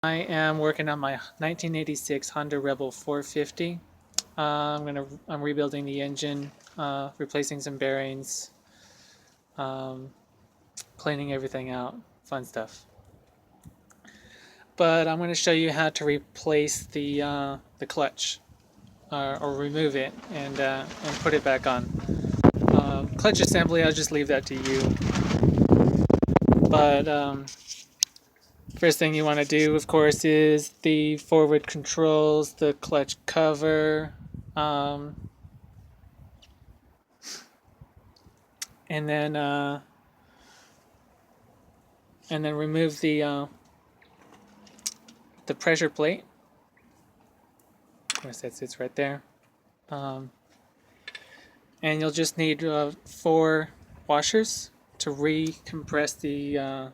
I am working on my 1986 Honda Rebel 450. I'm rebuilding the engine, replacing some bearings, um, cleaning everything out, fun stuff. But I'm going to show you how to replace the clutch, or remove it and put it back on. Clutch assembly, I'll just leave that to you. But first thing you want to do, of course, is the forward controls, the clutch cover, and then remove the pressure plate. Of course, that sits right there. And you'll just need 4 washers to recompress the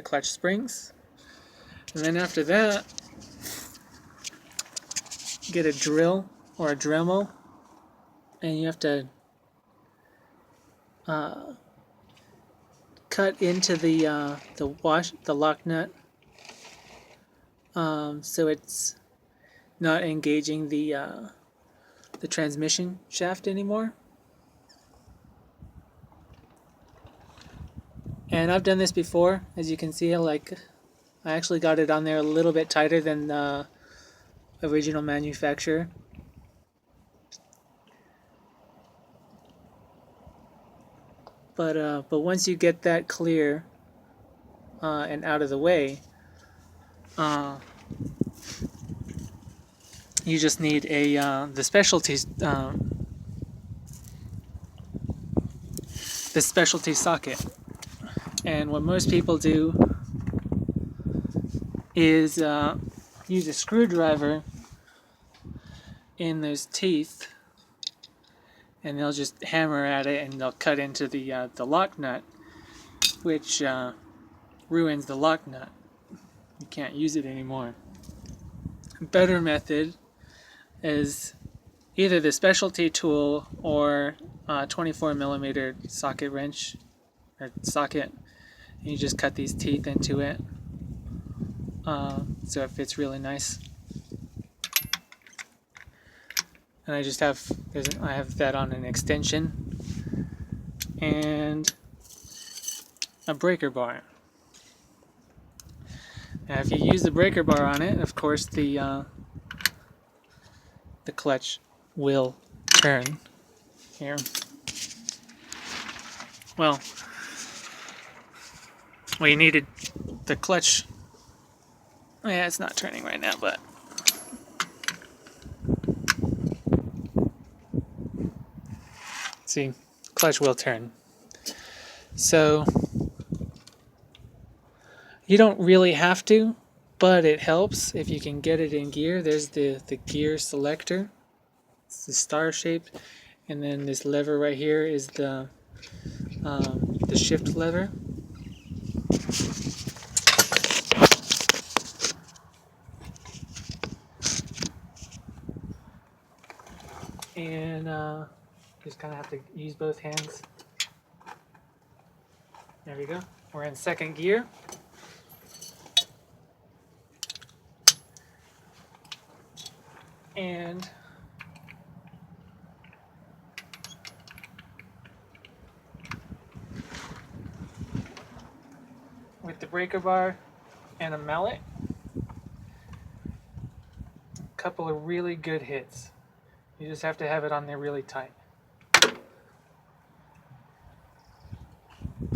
clutch springs. And then after that, get a drill or a Dremel, and you have to cut into the lock nut, so it's not engaging the transmission shaft anymore. And I've done this before, as you can see. I actually got it on there a little bit tighter than the original manufacturer. But once you get that clear and out of the way, you just need the specialty socket. And what most people do is use a screwdriver in those teeth, and they'll just hammer at it, and they'll cut into the lock nut, which ruins the lock nut. You can't use it anymore. A better method is either the specialty tool or 24mm socket wrench or socket. And you just cut these teeth into it, so it fits really nice. And I have that on an extension and a breaker bar. Now, if you use the breaker bar on it, of course the clutch will turn. Here, well, you needed the clutch. Yeah, it's not turning right now, but see, clutch will turn. So you don't really have to, but it helps if you can get it in gear. There's the gear selector. It's the star shape, and then this lever right here is the shift lever. And just kind of have to use both hands. There we go. We're in second gear. And with the breaker bar and a mallet, a couple of really good hits. You just have to have it on there really tight.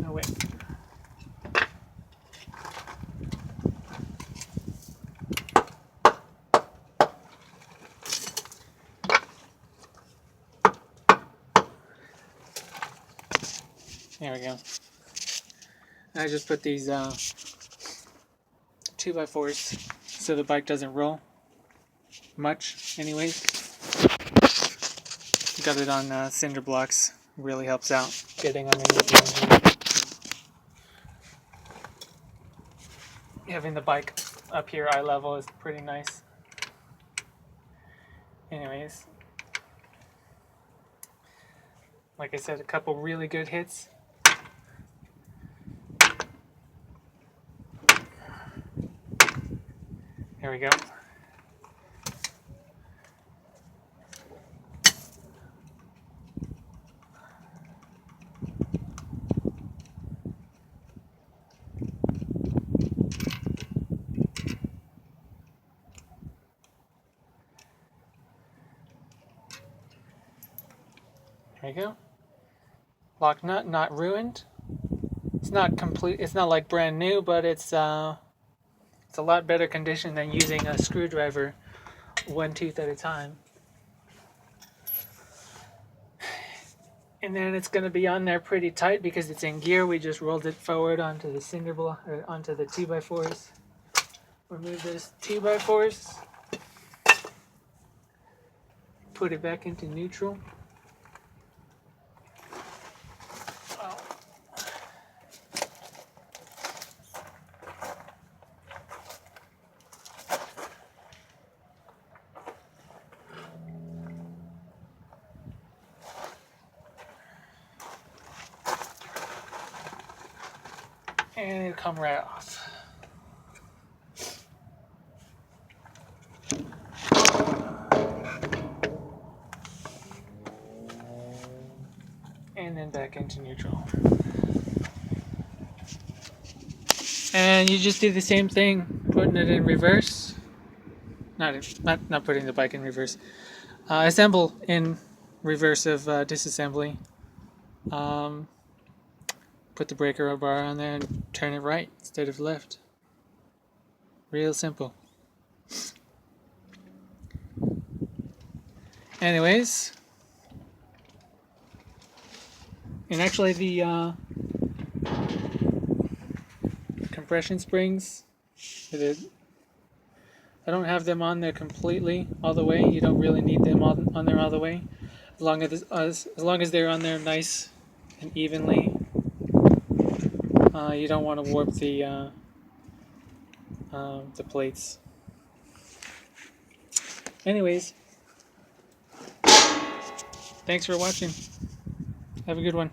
Oh wait. There we go. I just put these 2x4s so the bike doesn't roll much anyways. Got it on cinder blocks. Really helps out getting underneath the engine. Having the bike up here eye level is pretty nice. Anyways, like I said, a couple really good hits. There we go. There we go. Lock nut not ruined. It's not complete. It's not like brand new, but it's a lot better condition than using a screwdriver one tooth at a time. And then it's going to be on there pretty tight because it's in gear. We just rolled it forward onto the cinder block, or onto the 2x4s. Remove those 2x4s. Put it back into neutral. And it'll come right off. And then back into neutral. And you just do the same thing, putting it in reverse. Not putting the bike in reverse. Assemble in reverse of disassembly. Put the breaker bar on there and turn it right instead of left. Real simple. Anyways, and actually the compression springs, I don't have them on there completely all the way. You don't really need them on there all the way, as long as they're on there nice and evenly. You don't want to warp the plates. Anyways, thanks for watching. Have a good one.